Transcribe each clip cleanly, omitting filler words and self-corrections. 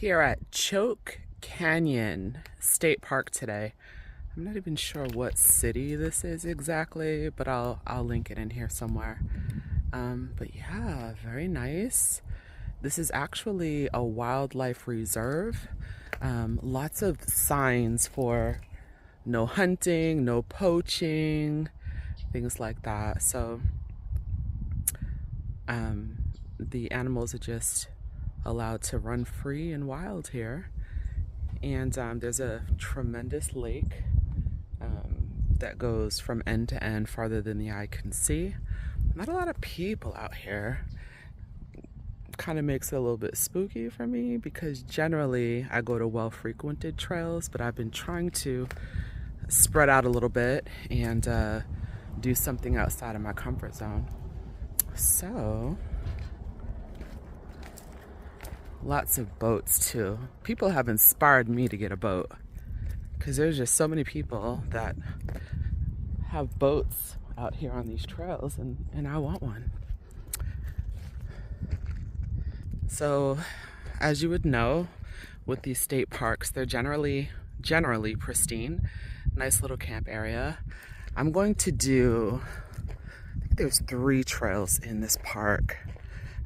Here at Choke Canyon State Park today. I'm not even sure what city this is exactly, but I'll link it in here somewhere. But yeah, very nice. This is actually a wildlife reserve. Lots of signs for no hunting, no poaching, things like that. So the animals are just allowed to run free and wild here. And there's a tremendous lake that goes from end to end farther than the eye can see. Not a lot of people out here. Kind of makes it a little bit spooky for me because generally I go to well-frequented trails, but I've been trying to spread out a little bit and do something outside of my comfort zone. So lots of boats too. People have inspired me to get a boat because there's just so many people that have boats out here on these trails, and I want one. So as you would know, with these state parks, they're generally pristine. Nice little camp area. I'm going to do, I think there's 3 trails in this park.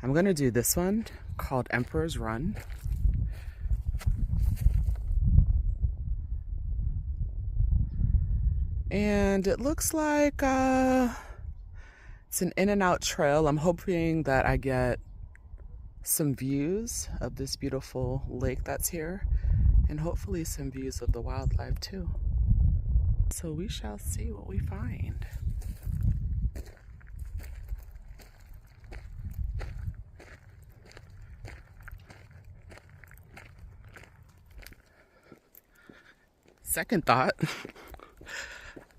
I'm going to do this one called Emperor's Run. And it looks like it's an in and out trail. I'm hoping that I get some views of this beautiful lake that's here and hopefully some views of the wildlife too. So we shall see what we find. Second thought,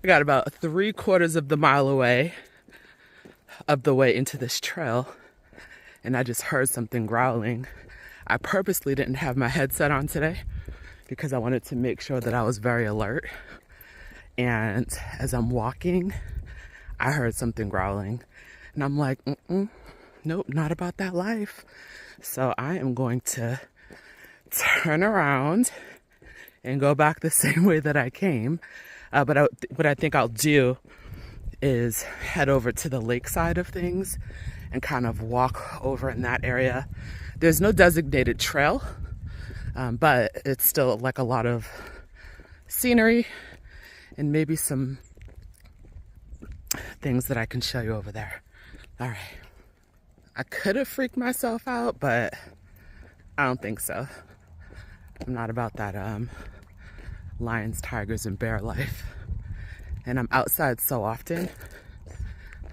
I got about 3/4 of the mile away of the way into this trail and I just heard something growling. I purposely didn't have my headset on today because I wanted to make sure that I was very alert. And as I'm walking, I heard something growling and I'm like, nope, not about that life. So I am going to turn around and go back the same way that I came. But what I think I'll do is head over to the lake side of things and kind of walk over in that area. There's no designated trail, but it's still like a lot of scenery and maybe some things that I can show you over there. All right. I could have freaked myself out, but I don't think so. I'm not about that lions, tigers, and bear life. And I'm outside so often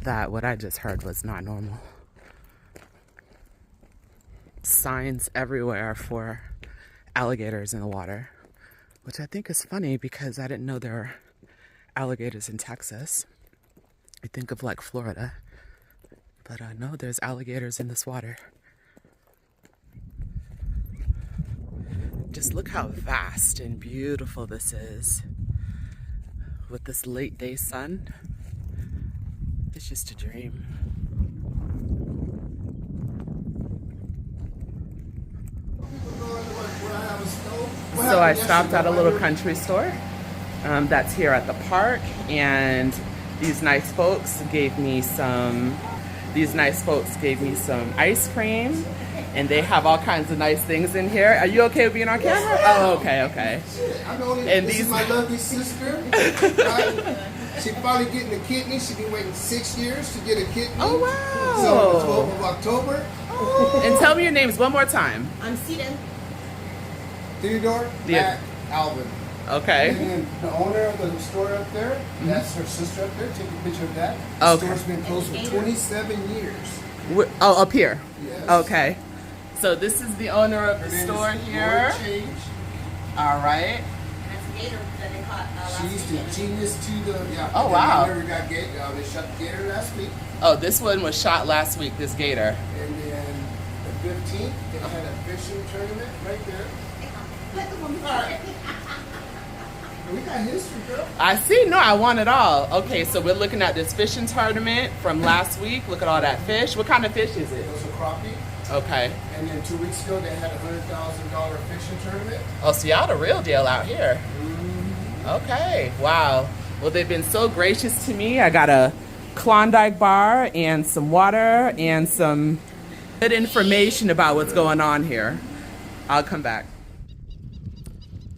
that what I just heard was not normal. Signs everywhere for alligators in the water, which I think is funny because I didn't know there were alligators in Texas. I think of like Florida, but no, there's alligators in this water. Just look how vast and beautiful this is with this late day sun. It's just a dream. So I stopped at a little country store that's here at the park, and these nice folks gave me some ice cream, and they have all kinds of nice things in here. Are you okay with being on camera? Oh, okay. And this is my lovely sister. Right? She's probably getting a kidney. She's been waiting 6 years to get a kidney. Oh, wow. So the 12th of October. Oh. And tell me your names one more time. I'm Sita. Theodore, Matt, Alvin. Okay. And then the owner of the store up there, that's her sister up there. Take a picture of that. The Okay. store's been closed for 27 years. Oh, up here. Yes. Okay. So this is the owner of Her the name store is here. Lori Change. All right. That's Gator that they caught last She's the weekend. genius to the, yeah. Oh, wow. They never got Gator. They shot the Gator last week. Oh, this one was shot last week, this gator. And then the 15th, they had a fishing tournament right there. Let the woman All right. We got history, girl. I see. No, I want it all. Okay, so we're looking at this fishing tournament from last week. Look at all that fish. What kind of fish is it? It was a crappie. Okay. And then 2 weeks ago, they had a $100,000 fishing tournament. Oh, so y'all the real deal out here. Okay. Wow. Well, they've been so gracious to me. I got a Klondike bar and some water and some good information about what's going on here. I'll come back.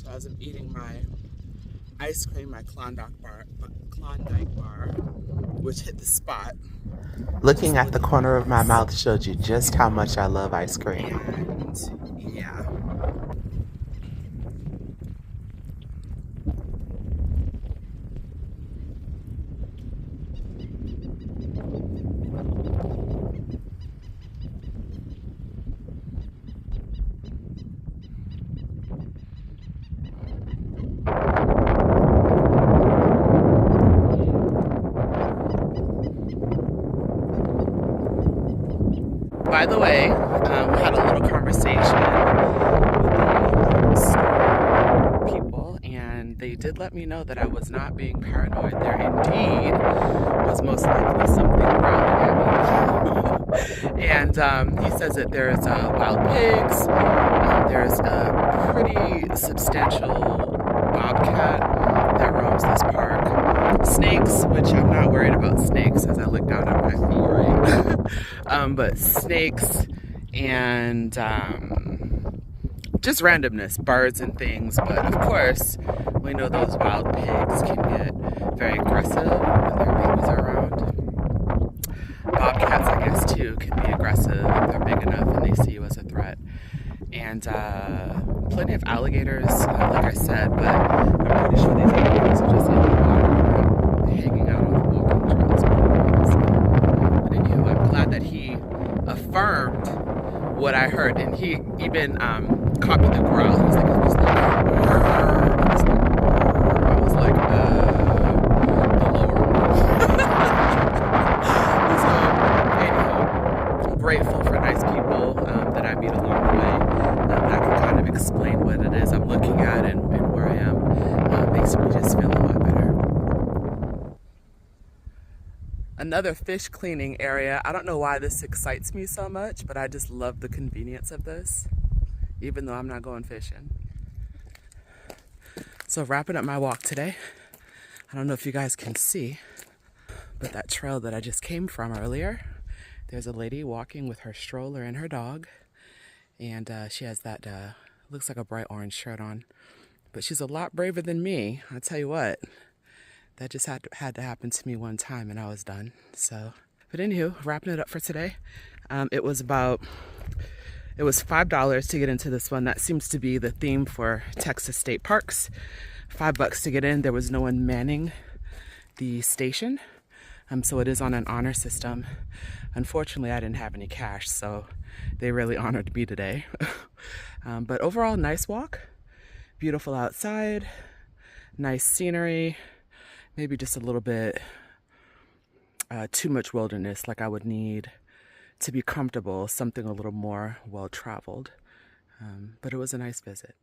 So as I'm eating my ice cream, my Klondike bar, which hit the spot. Looking at the corner of my mouth showed you just how much I love ice cream. And yeah. By the way, we had a little conversation with the store people, and they did let me know that I was not being paranoid. There indeed was most likely something growling at me. And he says that there's wild pigs, there's a pretty substantial bobcat that roams this park. Snakes, which I'm not worried about snakes as I look down at my feet, right? But snakes and just randomness, birds and things. But of course, we know those wild pigs can get very aggressive when their babies are around. Bobcats, I guess, too, can be aggressive if they're big enough and they see you as a threat. And plenty of alligators, like I said, but I'm pretty sure these alligators are just in the water, hanging out on the walking trails. But anywho, I'm glad that he affirmed what I heard, and he even copied the growl. He was like, I was like, the lower. So, anyhow, I'm grateful for nice people that I meet along the way. I can kind of explain what it is I'm looking at and where I am. Makes me just feel a lot better. Another fish cleaning area. I don't know why this excites me so much, but I just love the convenience of this, even though I'm not going fishing. So wrapping up my walk today, I don't know if you guys can see, but that trail that I just came from earlier, there's a lady walking with her stroller and her dog. And she has that, looks like a bright orange shirt on. But she's a lot braver than me. I'll tell you what, that just had to happen to me one time and I was done. So, but anywho, wrapping it up for today. It was $5 to get into this one. That seems to be the theme for Texas state parks. $5 to get in. There was no one manning the station. So it is on an honor system. Unfortunately, I didn't have any cash, so they really honored me today. But overall, nice walk. Beautiful outside. Nice scenery. Maybe just a little bit too much wilderness, like I would need to be comfortable. Something a little more well-traveled. But it was a nice visit.